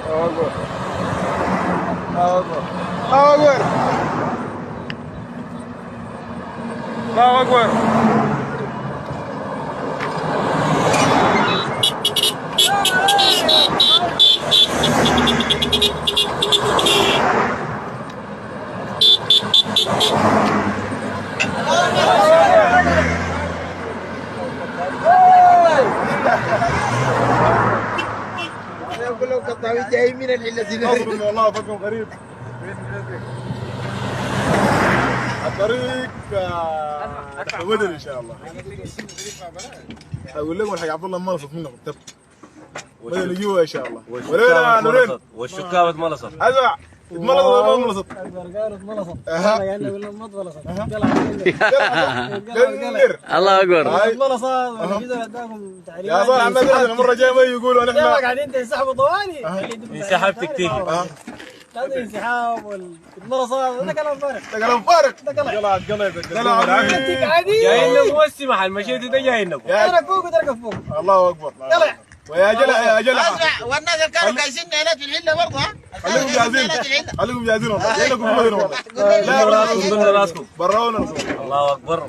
أكبر. أكبر. أكبر. الله أكبر. اقول لهم قطاوي جاي من الحله نصر والله فكم غريب. الطريق مدني ان شاء الله. اقول لكم الحاج عبد الله منصف منكم تب مدني جوا ان شاء الله. ورينا نورين والشكاوة اتملصت. اسمع اتملصت ولا ما انملصت؟ قالوا اتملصت. أها. قالوا ولا ما اتملصت. دلر الله اكبر. اتملصت ولا كذا اداهم تعليمات. يا صاحبي عم بدر المره الجايه ما يقولوا نحن قاعدين تنسحبوا طوالي. انسحاب تكتيكي. هذا انسحاب والمرصاد هذا كلام فارغ. ده كلام فارغ. ده كلام. يلا انت قاعدين. جايين نبغى السماح المشيت ده جايين نبغى. انا فوق وتركب فوق. الله اكبر. يلا. ويا جلع يا جلع اسمع والناس اللي كانوا جالسين هنا في الحله برضه ها خليكم جاهزين خليكم جاهزين والله. يلا قوموا بدري والله. لا راسكم قلنا راسكم. براونا الله اكبر.